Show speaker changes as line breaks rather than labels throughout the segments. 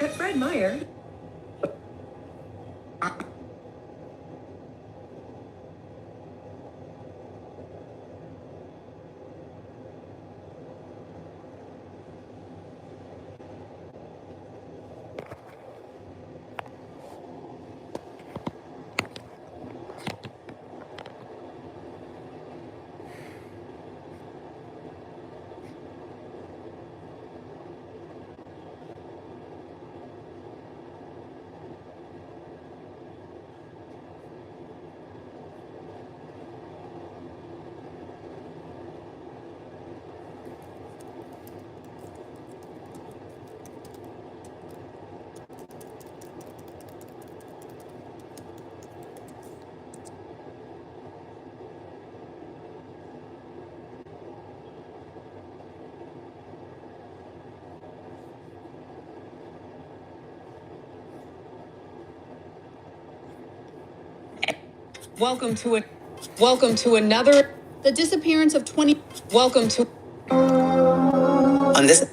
Fred Meyer. Welcome to it. Welcome to another. The disappearance of 20. Welcome to. On this.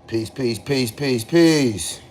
Peace, peace, peace, peace, peace.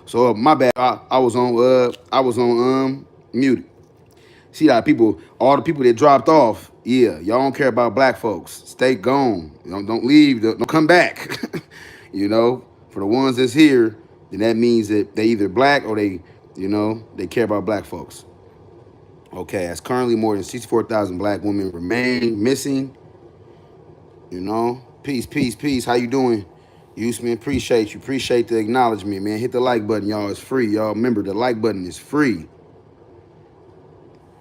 So my bad. I was on muted. See how people, all the people that dropped off. Yeah, y'all don't care about black folks. Stay gone. Don't leave. Don't come back. you know, For the ones that's here, then that means that they either black or they care about black folks. Okay, as currently more than 64,000 black women remain missing. Peace, peace, peace. How you doing? Usman, appreciate you. Appreciate the acknowledgement, man. Hit the like button, y'all. It's free, y'all. Remember, the like button is free.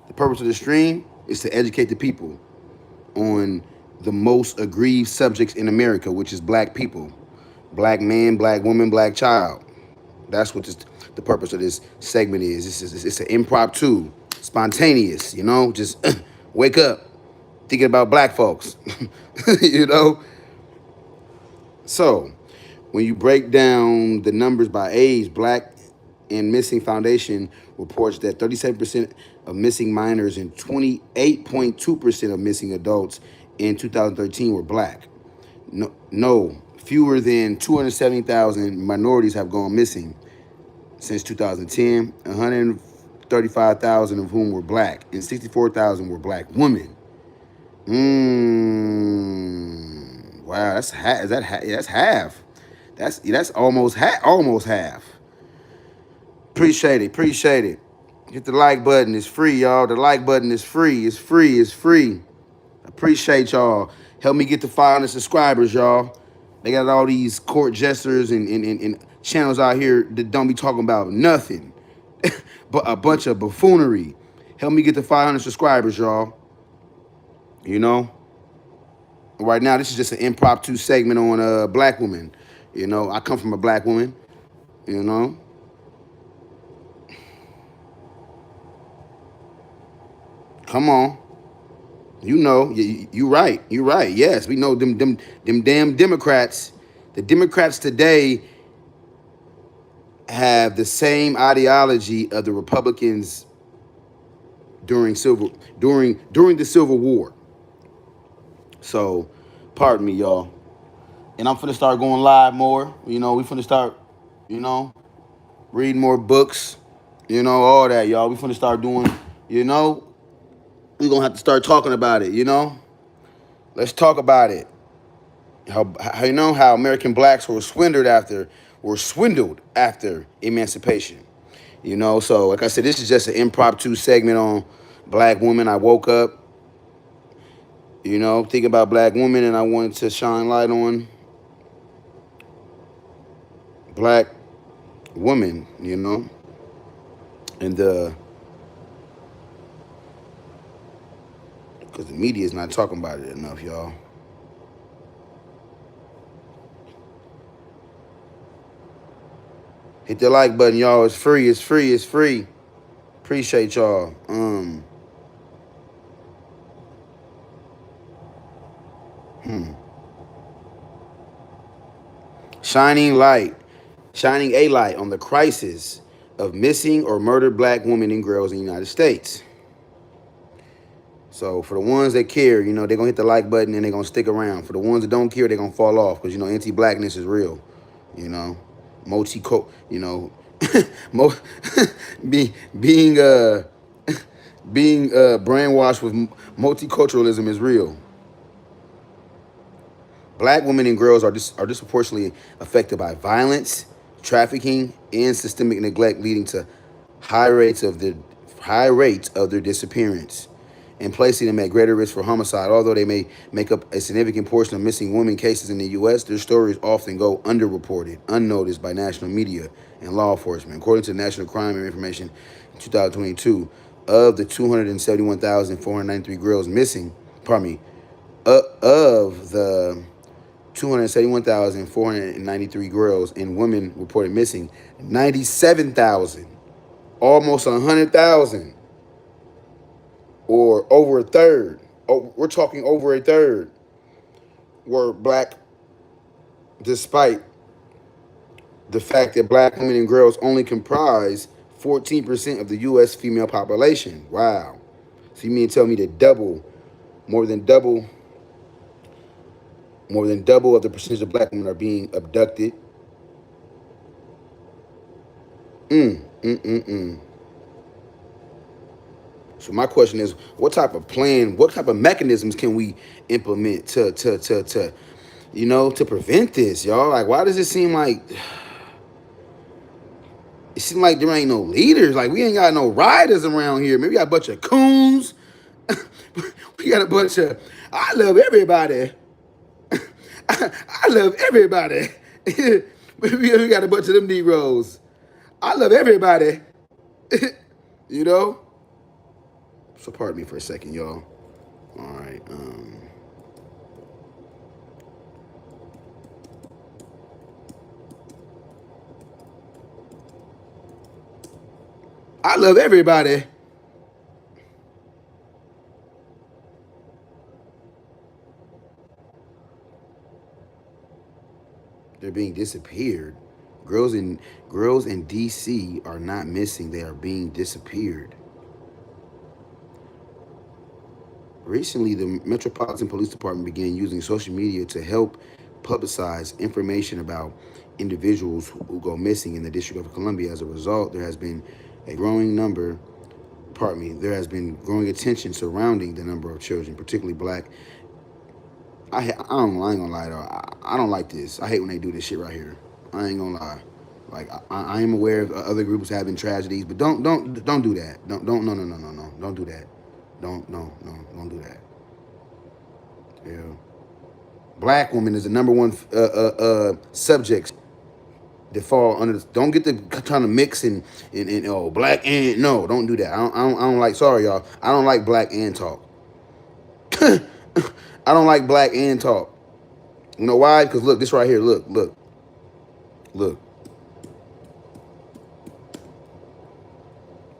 The purpose of the stream is to educate the people on the most aggrieved subjects in America, which is black people. Black man, black woman, black child. That's what the purpose of this segment is. It's an impromptu, spontaneous, just wake up thinking about black folks, So, when you break down the numbers by age, Black and Missing Foundation reports that 37% of missing minors and 28.2% of missing adults in 2013 were black. No, fewer than 270,000 minorities have gone missing since 2010, 135,000 of whom were black, and 64,000 were black women. Wow, that's half. Is that half? That's half. That's almost half. Almost half. Appreciate it. Appreciate it. Hit the like button. It's free, y'all. The like button is free. It's free. It's free. Appreciate y'all. Help me get to 500 subscribers, y'all. They got all these court jesters and channels out here that don't be talking about nothing but a bunch of buffoonery. Help me get to 500 subscribers, y'all. Right now, this is just an impromptu segment on black women. I come from a black woman. Come on. You right. You right. Yes, we know them damn Democrats. The Democrats today have the same ideology of the Republicans during the Civil War. So, pardon me, y'all. And I'm finna start going live more. We finna start, reading more books. All that, y'all. We finna start doing, we gonna have to start talking about it, Let's talk about it. How American blacks were swindled after emancipation. So like I said, this is just an impromptu segment on black women. I woke up, thinking about black women, and I wanted to shine light on black women, and because the media is not talking about it enough, y'all. Hit the like button, y'all. It's free. It's free. It's free. Appreciate y'all. Shining a light on the crisis of missing or murdered black women and girls in the United States. So for the ones that care, they're going to hit the like button and they're going to stick around. For the ones that don't care, they're going to fall off because, anti-blackness is real, being brainwashed with multiculturalism is real. Black women and girls are disproportionately affected by violence, trafficking, and systemic neglect, leading to high rates of their disappearance and placing them at greater risk for homicide. Although they may make up a significant portion of missing women cases in the U.S., their stories often go underreported, unnoticed by national media and law enforcement. According to the National Crime Information in 2022, of the 271,493 girls missing, of the 271,493 girls and women reported missing, 97,000, almost 100,000, or over a third, we're talking over a third, were black, despite the fact that black women and girls only comprise 14% of the U.S. female population. Wow. So you mean tell me that more than double of the percentage of black women are being abducted? So my question is, what type of mechanisms can we implement to to prevent this, y'all. Like, why does it seem like there ain't no leaders? Like, we ain't got no riders around here. Maybe we got a bunch of coons. We got a bunch of, I love everybody. I love everybody. We got a bunch of them Negroes. I love everybody. you know? So pardon me for a second, y'all. All right. I love everybody. They're being disappeared. Girls in DC are not missing. They are being disappeared. Recently, the Metropolitan Police Department began using social media to help publicize information about individuals who go missing in the District of Columbia. As a result, there has been growing attention surrounding the number of children, particularly black. I ain't gonna lie though. I don't like this. I hate when they do this shit right here. I ain't gonna lie. Like I am aware of other groups having tragedies, but don't do that. Don't no. Don't do that. Don't do that. Yeah. Black woman is the number one subject that fall under. Don't get the trying to mix and black and no. Don't do that. I don't like. Sorry y'all. I don't like black and talk. I don't like black and talk. You know why? Because look, this right here. Look.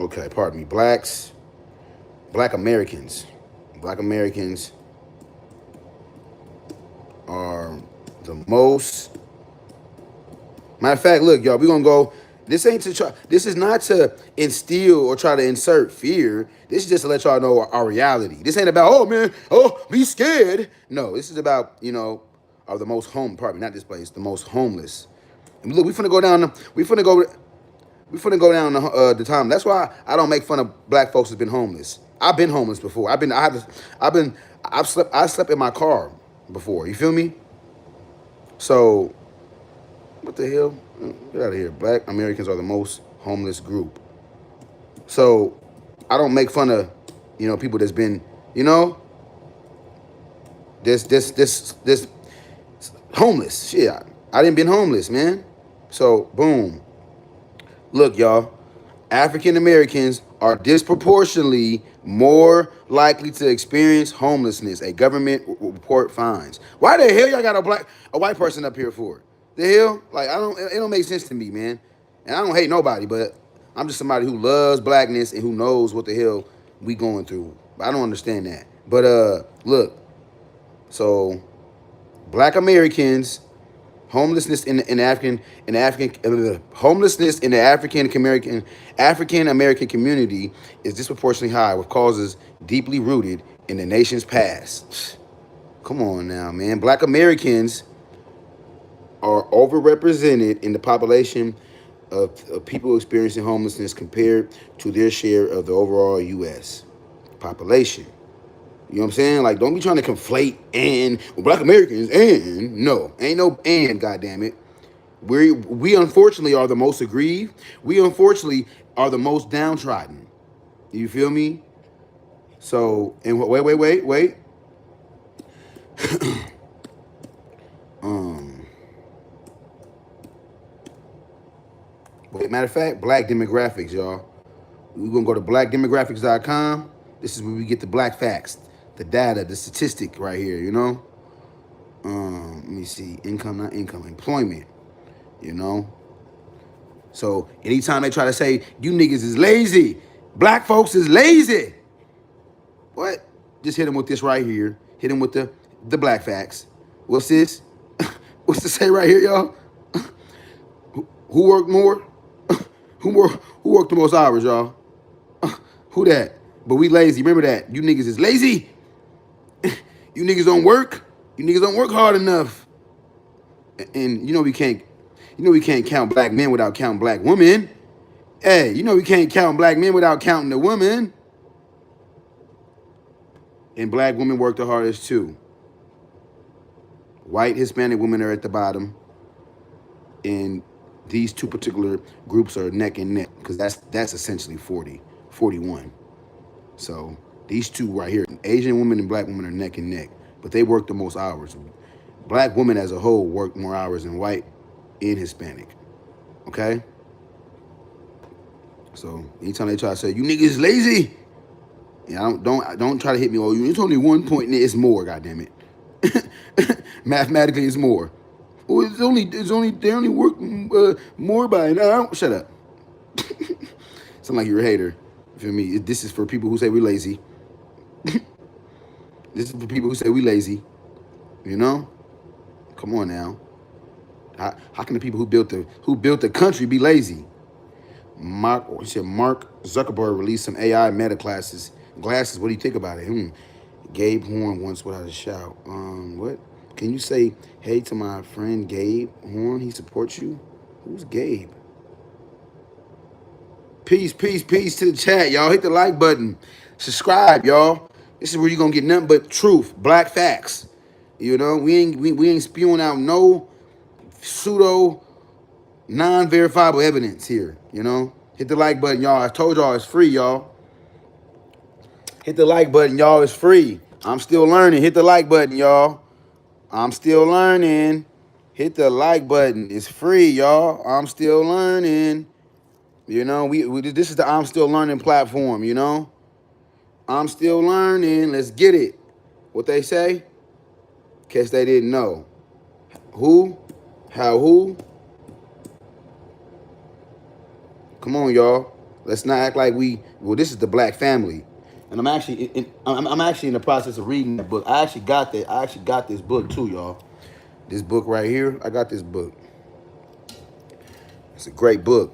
Okay, pardon me. Black Americans are the most. Matter of fact, look, y'all, we gonna go. This ain't to try. This is not to instill or try to insert fear. This is just to let y'all know our reality. This ain't about be scared. No, this is about are the most pardon me, not this place, the most homeless. And look, we finna go down the time. That's why I don't make fun of black folks that's been homeless. I've been homeless before. I've slept in my car before. You feel me? So, what the hell? Get out of here. Black Americans are the most homeless group. So, I don't make fun of, people that's been, this homeless. Shit, I didn't been homeless, man. So, boom. Look, y'all. African Americans are disproportionately more likely to experience homelessness. A government report finds. Why the hell y'all got a white person up here for? The hell? Like it don't make sense to me, man. And I don't hate nobody, but I'm just somebody who loves blackness and who knows what the hell we going through. I don't understand that. But look. So black Americans, homelessness in the African American community is disproportionately high, with causes deeply rooted in the nation's past. Come on now, man. Black Americans are overrepresented in the population of people experiencing homelessness compared to their share of the overall U.S. population. You know what I'm saying? Like, don't be trying to conflate black Americans and no, ain't no and, goddamn it. We unfortunately are the most aggrieved. We unfortunately are the most downtrodden. You feel me? So, and wait. Matter of fact, black demographics, y'all. We're gonna go to blackdemographics.com. This is where we get the black facts, the data, the statistic right here, Let me see. Income, not income, employment, So anytime they try to say you niggas is lazy, black folks is lazy. What? Just hit them with this right here. Hit them with the black facts. What's this? What's to say right here, y'all? Who worked more? Who worked the most hours, y'all? Who that? But we lazy. Remember that. You niggas is lazy. You niggas don't work. You niggas don't work hard enough. And we can't count black men without counting black women. Hey, we can't count black men without counting the women. And black women work the hardest too. White Hispanic women are at the bottom, and these two particular groups are neck and neck because that's essentially 40, 41. So these two right here, Asian women and black women are neck and neck, but they work the most hours. Black women as a whole work more hours than white and Hispanic. Okay? So anytime they try to say, you niggas lazy, yeah, don't try to hit me. Oh, it's only 1 point. It's more. Goddamn it. Mathematically, it's more. Oh, they only work more by an hour. Shut up. Sound like you're a hater. You feel me? This is for people who say we lazy. This is for people who say we lazy. You know? Come on now. How can the people who built the country be lazy? Mark Zuckerberg released some AI meta classes. Glasses. What do you think about it? Gabe Horn once without a shout. What? Can you say hey to my friend Gabe Horn? He supports you. Who's Gabe? Peace to the chat, y'all. Hit the like button. Subscribe, y'all. This is where you're gonna get nothing but truth, black facts. You know, we ain't spewing out no pseudo non-verifiable evidence here. You know, hit the like button, y'all. I told y'all it's free, y'all. Hit the like button, y'all. It's free. I'm still learning. Hit the like button, y'all. I'm still learning. Hit the like button. It's free, y'all. I'm still learning. You know, this is the I'm Still Learning platform, you know? I'm still learning. Let's get it. What they say? In case they didn't know. Who? How who? Come on, y'all. Let's not act like this is the black family. And I'm actually in the process of reading the book. I actually got this book too, y'all. This book right here, I got this book. It's a great book.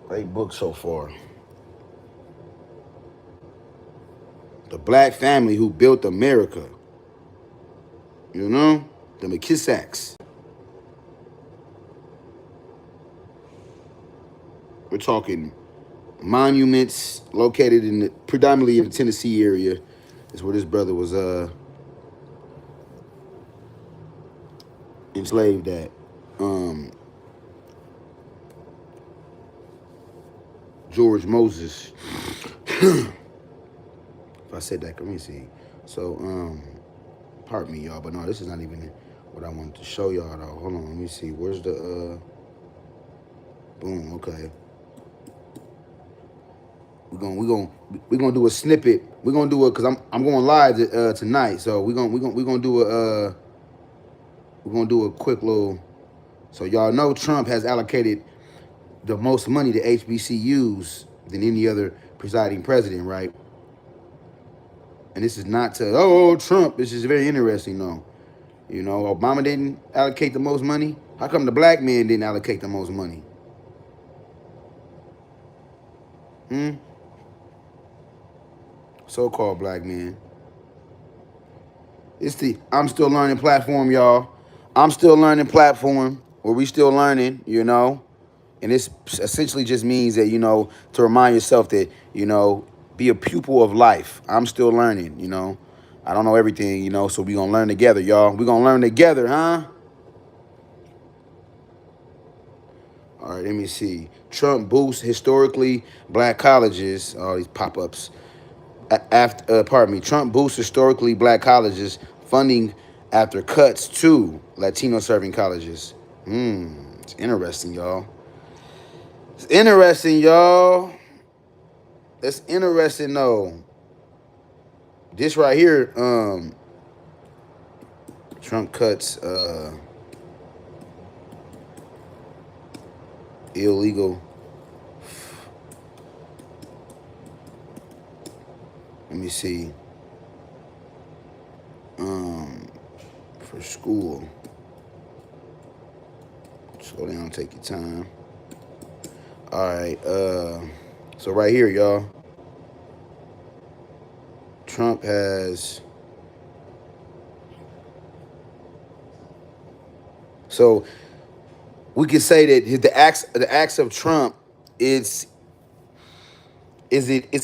Great book so far. The black family who built America. You know? The McKissacks. We're talking monuments located predominantly in the Tennessee area. Is where this brother was enslaved at. George Moses. If I said that, let me see. So, pardon me, y'all, but no, this is not even what I wanted to show y'all, though. Hold on, let me see. Where's the, boom, okay. We're gonna do a snippet. We're gonna do it because I'm going live tonight. So we're gonna do a quick little. So y'all know Trump has allocated the most money to HBCUs than any other presiding president, right? And this is not to Trump. This is very interesting, though. You know, Obama didn't allocate the most money. How come the black man didn't allocate the most money? So-called black man. It's the I'm Still Learning platform, y'all. I'm Still Learning platform where we still learning, you know. And this essentially just means that, you know, to remind yourself that, you know, be a pupil of life. I'm still learning, you know. I don't know everything, you know, so we gonna learn together, y'all. We gonna learn together, huh? All right, let me see. Trump boosts historically black colleges. All these pop-ups. Trump boosts historically black colleges funding after cuts to Latino-serving colleges. It's interesting, y'all. It's interesting, y'all. It's interesting, though. This right here, Trump cuts illegal. Let me see. For school. Slow down, take your time. All right, so right here, y'all. Trump has. So we could say that the acts of Trump it's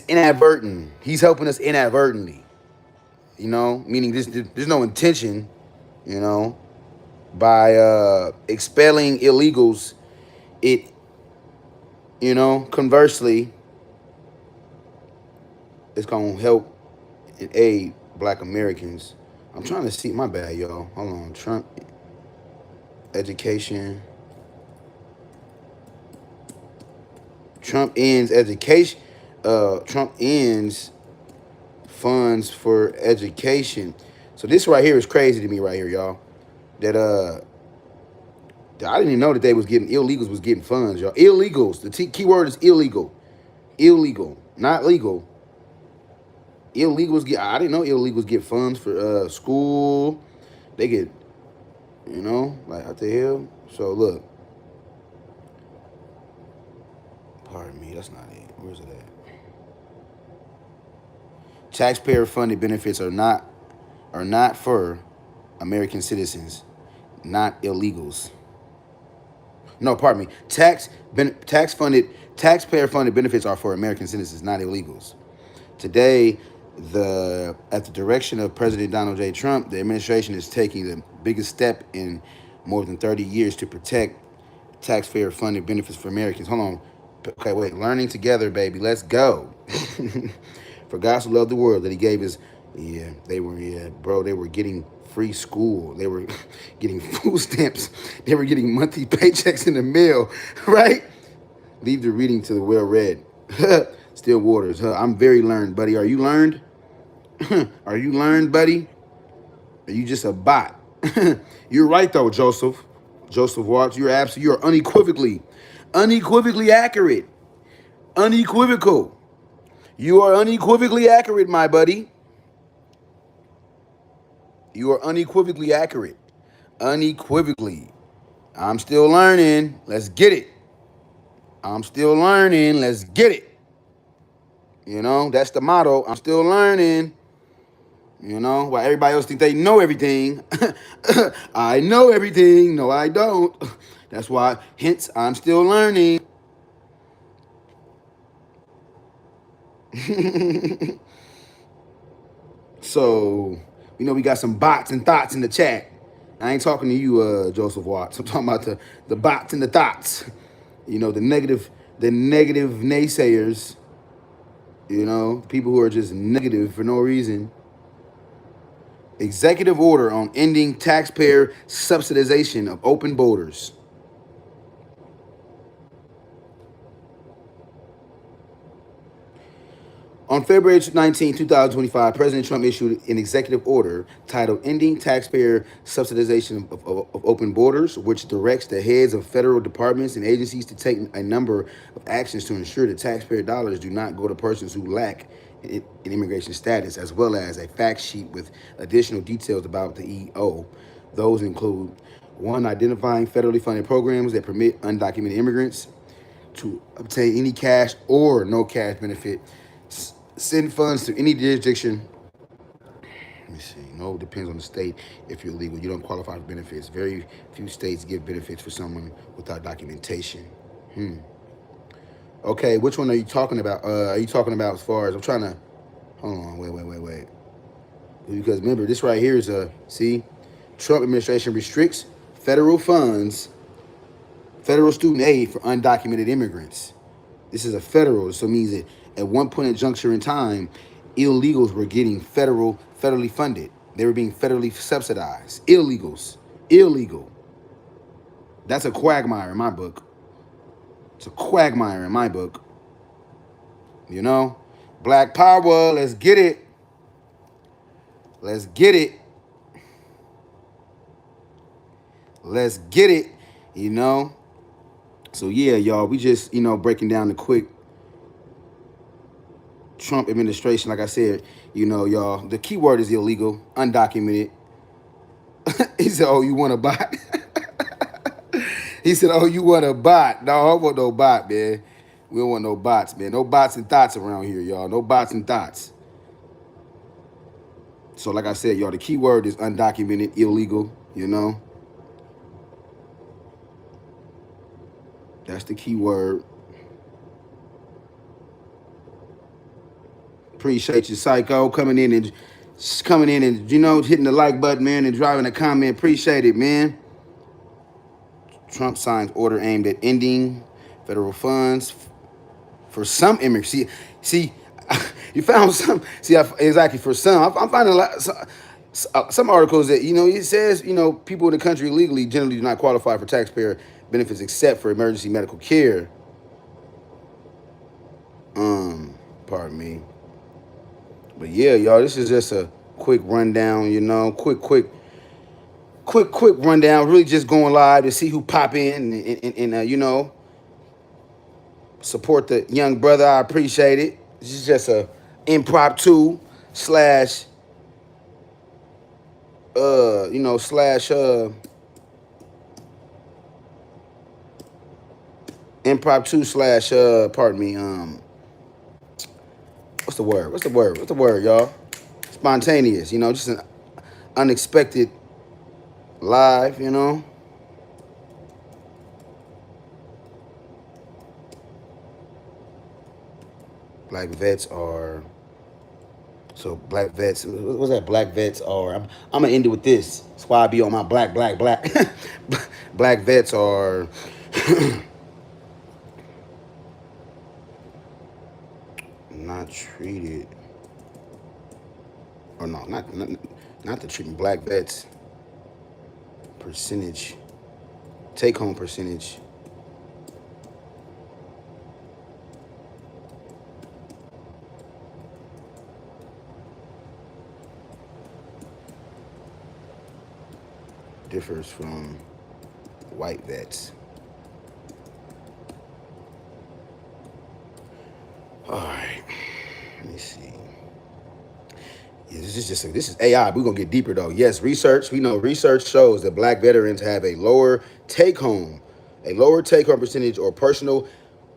inadvertent. He's helping us inadvertently. you know, meaning there's no intention, you know, by expelling illegals. It, you know, conversely, it's gonna help and aid Black Americans. I'm trying to see. My bad, y'all. Hold on. Trump education. Trump ends education. Trump ends funds for education. So this right here is crazy to me right here, y'all. That I didn't even know that they was getting illegals was getting funds, y'all. Illegals. The key word is illegal. Illegal, not legal. Illegals get. I didn't know illegals get funds for school. They get, you know, like what the hell. So look, pardon me, that's not it. Where's it at? Taxpayer funded benefits are not for American citizens, not illegals. No, pardon me. Taxpayer funded benefits are for American citizens, not illegals. Today, at the direction of President Donald J. Trump, the administration is taking the biggest step in more than 30 years to protect taxpayer funded benefits for Americans. Hold on. Okay, wait. Learning together, baby. Let's go. For God so loved the world that he gave his, they were getting free school. They were getting food stamps. They were getting monthly paychecks in the mail, right? Leave the reading to the well-read. Still waters. I'm very learned, buddy. Are you learned? Are you learned, buddy? Are you just a bot? You're right, though, Joseph. Joseph Watts, you're unequivocally accurate. Unequivocal. You are unequivocally accurate, my buddy. You are unequivocally accurate. Unequivocally. I'm still learning. Let's get it. I'm still learning. Let's get it. You know, that's the motto. I'm still learning. You know, while everybody else think they know everything, I know everything. No, I don't. That's why, hence, I'm still learning. So, you know, we got some bots and thoughts in the chat. I ain't talking to you, Joseph Watts. I'm talking about the bots and the thoughts. You know, the negative naysayers. You know, people who are just negative for no reason. Executive order on ending taxpayer subsidization of open borders. On February 19, 2025, President Trump issued an executive order titled Ending Taxpayer Subsidization of Open Borders, which directs the heads of federal departments and agencies to take a number of actions to ensure that taxpayer dollars do not go to persons who lack an immigration status, as well as a fact sheet with additional details about the EO. Those include: one, identifying federally funded programs that permit undocumented immigrants to obtain any cash or no cash benefit, send funds to any jurisdiction. Let me see. No, it depends on the state. If you're illegal, you don't qualify for benefits. Very few states give benefits for someone without documentation. Okay, which one are you talking about? Are you talking about as far as I'm trying to? Hold on, wait. Because remember, this right here is see, Trump administration restricts federal funds, federal student aid for undocumented immigrants. This is a federal, so it means that at one point in juncture in time, illegals were getting federally funded. They were being federally subsidized. Illegal. That's a quagmire in my book. It's a quagmire in my book. You know? Black power, let's get it. Let's get it. Let's get it. You know? So yeah, y'all, we just, you know, breaking down the quick Trump administration. Like I said, you know, y'all, the key word is illegal, undocumented. He said, oh, you want a bot? He said, oh, you want a bot? No, I don't want no bot, man. We don't want no bots, man. No bots and thoughts around here, y'all. No bots and thoughts. So like I said, y'all, the key word is undocumented, illegal, you know? That's the key word. Appreciate you, Psycho, coming in and coming in and, hitting the like button, man, and driving a comment. Appreciate it, man. Trump signs order aimed at ending federal funds for some immigrants. See, you found some. See, exactly, for some. I'm finding a lot. Some articles that, it says, people in the country legally generally do not qualify for taxpayer benefits except for emergency medical care. Pardon me. But yeah, y'all, this is just a quick rundown, quick rundown. Really just going live to see who pop in and support the young brother. I appreciate it. This is just a impromptu slash slash impromptu slash pardon me, what's the word, y'all? Spontaneous, just an unexpected live, Black vets are black vets. What's that? Black vets are. I'm gonna end it with this. That's why I be on my black. Black vets are not treated, or no, not the treatment. Black vets percentage, take home percentage. Differs from white vets. All right, let me see. Yeah, this is AI. We're gonna get deeper though. Yes, we know research shows that black veterans have a lower take home percentage or personal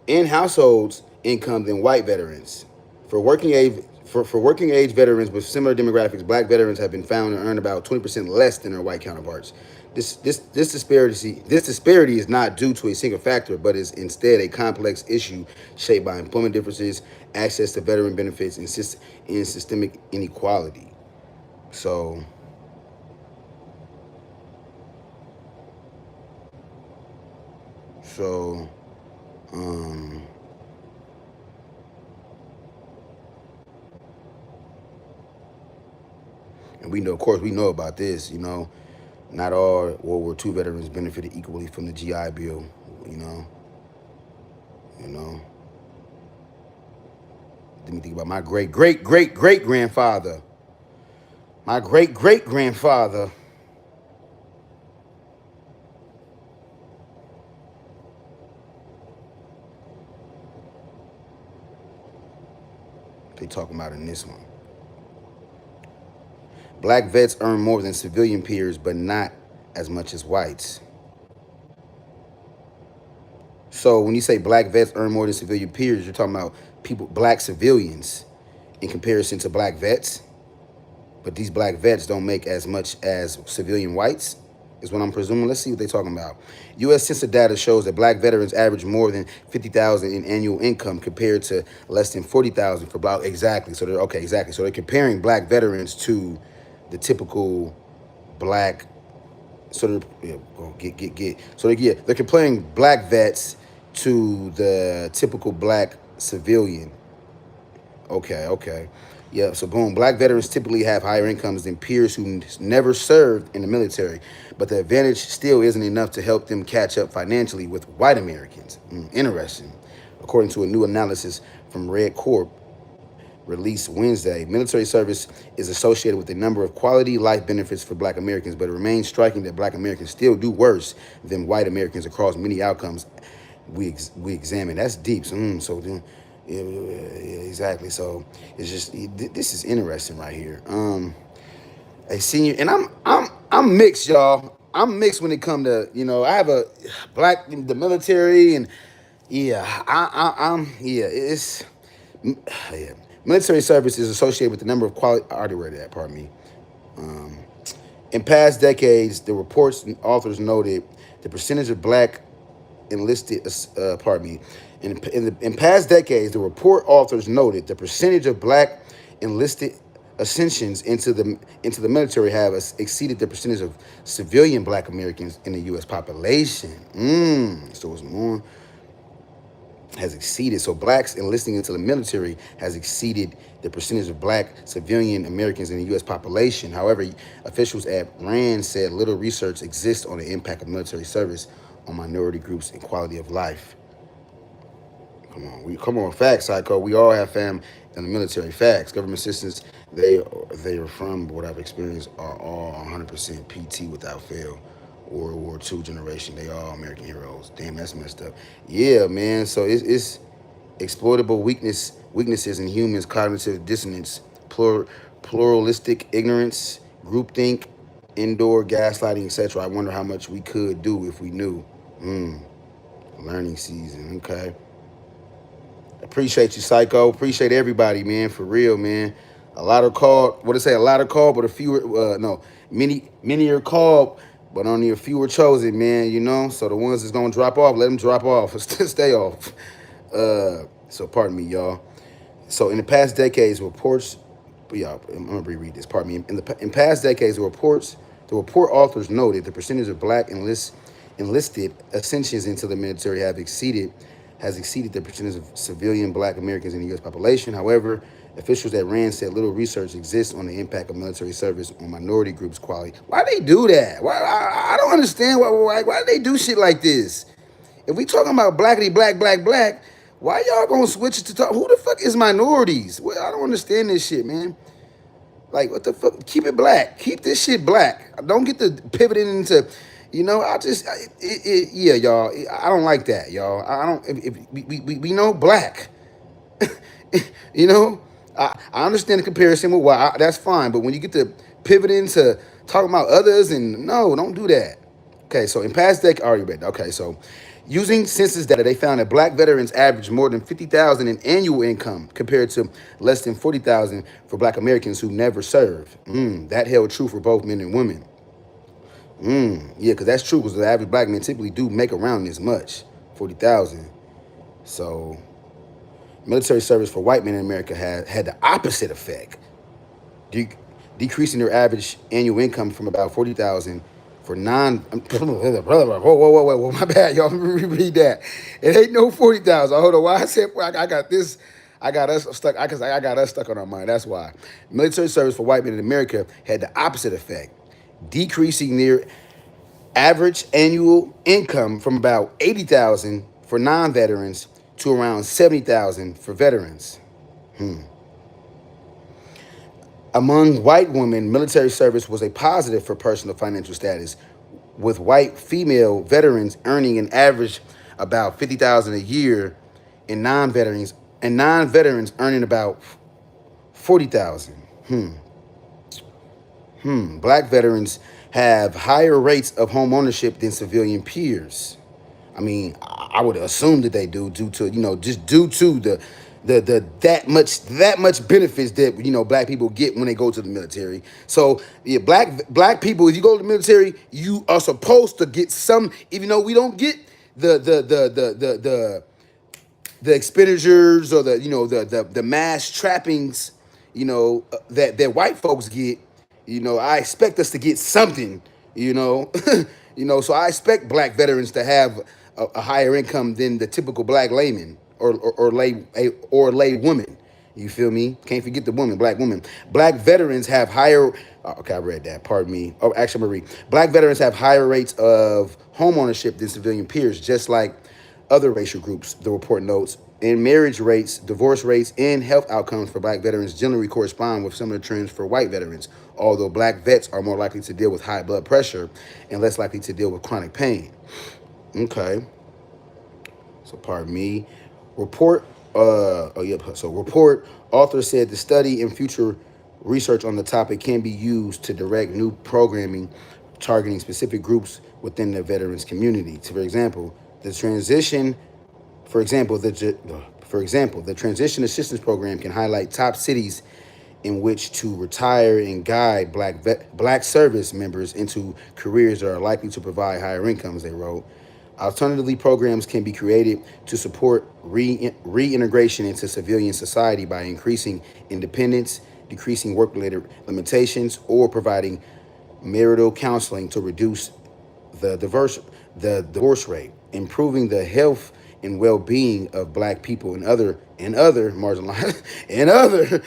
in households income than white veterans. For working age veterans with similar demographics, black veterans have been found to earn about 20% less than their white counterparts. This disparity is not due to a single factor, but is instead a complex issue shaped by employment differences, access to veteran benefits, and systemic inequality. So, so, um, and we know, of course, we know about this. Not all World War II veterans benefited equally from the GI Bill. You know. Let me think about my great grandfather. My great grandfather. They talking about in this one. Black vets earn more than civilian peers, but not as much as whites. So when you say black vets earn more than civilian peers, you're talking about black civilians in comparison to black vets. But these black vets don't make as much as civilian whites, is what I'm presuming. Let's see what they're talking about. U.S. Census data shows that black veterans average more than $50,000 in annual income compared to less than $40,000 for black. Exactly. So they're comparing black veterans to the typical black. So they're comparing black vets to the typical black civilian. Okay. Yeah, so boom. Black veterans typically have higher incomes than peers who never served in the military, but the advantage still isn't enough to help them catch up financially with white Americans. Interesting. According to a new analysis from Red Corp released Wednesday, military service is associated with a number of quality life benefits for black Americans, but it remains striking that black Americans still do worse than white Americans across many outcomes we examine. That's deep. Yeah, exactly. So it's just this is interesting right here. A senior, and I'm mixed, y'all. I'm mixed when it come to I have a black in the military, and it's yeah. Military service is associated with the number of quality. I already read that. Pardon me. In past decades, the report's authors noted the percentage of black enlisted, in past decades, the report authors noted the percentage of black enlisted ascensions into the military have exceeded the percentage of civilian Black Americans in the U.S. population. So it's more has exceeded. So blacks enlisting into the military has exceeded the percentage of Black civilian Americans in the U.S. population. However, officials at RAND said little research exists on the impact of military service on minority groups and quality of life. Come on, facts, Psycho. We all have fam in the military. Facts. Government assistance they are from what I've experienced are all 100% PT without fail. World War II generation. They all American heroes. Damn, that's messed up. Yeah, man. So it's exploitable weaknesses in humans, cognitive dissonance, pluralistic ignorance, groupthink, indoor gaslighting, etc. I wonder how much we could do if we knew. Learning season. Okay. Appreciate you, Psycho. Appreciate everybody, man. For real, man. A lot of called. What to say? A lot of called, but a fewer. No, many are called, but only a few are chosen, man. You know. So the ones that's gonna drop off, let them drop off. Stay off. So pardon me, y'all. So in the past decades, reports. Yeah, I'm gonna reread this. Pardon me. In past decades, the report authors noted the percentage of Black enlisted ascensions into the military has exceeded the percentage of civilian Black Americans in the U.S. population. However, officials at RAND said little research exists on the impact of military service on minority groups' quality. Why they do that? Why I don't understand why do they do shit like this? If we talking about blackity black, why y'all gonna switch it to talk? Who the fuck is minorities? Well, I don't understand this shit, man. Like, what the fuck? Keep it black. Keep this shit black. Don't get the pivoting into, yeah, y'all. I don't like that, y'all. I don't. If we know black, you know. I understand the comparison with why. That's fine. But when you get to pivoting to talking about others, and no, don't do that. Okay, so in past decades, already read. Okay, so using census data, they found that Black veterans averaged more than $50,000 in annual income compared to less than $40,000 for Black Americans who never served. That held true for both men and women. Yeah, because that's true. Because the average Black man typically do make around this much, 40,000. So military service for white men in America had the opposite effect, decreasing their average annual income from about 40,000 for whoa, my bad, y'all. Reread that. It ain't no 40,000. Hold on, why I said I got this. I got us stuck. I got us stuck on our mind. That's why military service for white men in America had the opposite effect, decreasing their average annual income from about 80,000 for non-veterans to around 70,000 for veterans. Among white women, military service was a positive for personal financial status, with white female veterans earning an average about 50,000 a year, and non-veterans earning about 40,000. Black veterans have higher rates of home ownership than civilian peers. I mean, I would assume that they do due to, just due to the that much benefits that Black people get when they go to the military. So yeah, black people, if you go to the military, you are supposed to get some, even though we don't get the expenditures or the mass trappings, that white folks get. I expect us to get something. So I expect Black veterans to have a higher income than the typical Black layman or lay woman. You feel me? Can't forget the woman, Black woman. Black veterans have higher. Okay, I read that. Pardon me. Oh, actually, Marie. Black veterans have higher rates of home ownership than civilian peers, just like other racial groups, the report notes. And marriage rates, divorce rates, and health outcomes for Black veterans generally correspond with similar trends for white veterans, although Black vets are more likely to deal with high blood pressure and less likely to deal with chronic pain. Okay. So pardon me. Report author said the study and future research on the topic can be used to direct new programming targeting specific groups within the veterans community. For example, the transition assistance program can highlight top cities in which to retire and guide black service members into careers that are likely to provide higher incomes, they wrote. Alternatively, programs can be created to support reintegration into civilian society by increasing independence decreasing work-related limitations, or providing marital counseling to reduce the divorce rate, improving the health and well-being of Black people and other marginalized and other,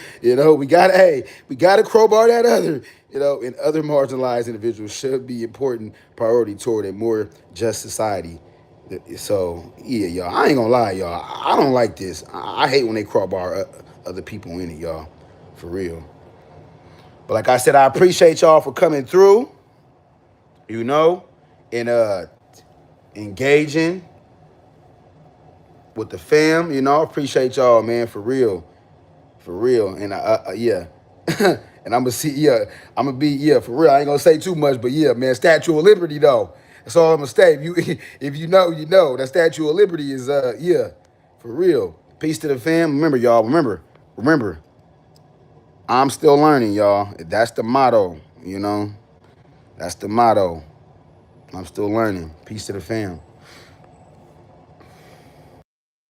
we gotta crowbar that other, and other marginalized individuals should be important priority toward a more just society. So yeah, y'all, I ain't gonna lie, y'all, I don't like this. I hate when they crowbar other people in it, y'all, for real. But like I said, I appreciate y'all for coming through, and engaging with the fam. Appreciate y'all, man, for real, And yeah, and I'm gonna be for real. I ain't gonna say too much, but yeah, man, Statue of Liberty though. That's all I'm gonna say. If you if you know, you know. That Statue of Liberty is for real. Peace to the fam. Remember, y'all. Remember. I'm still learning, y'all. That's the motto. That's the motto. I'm still learning. Peace to the fam.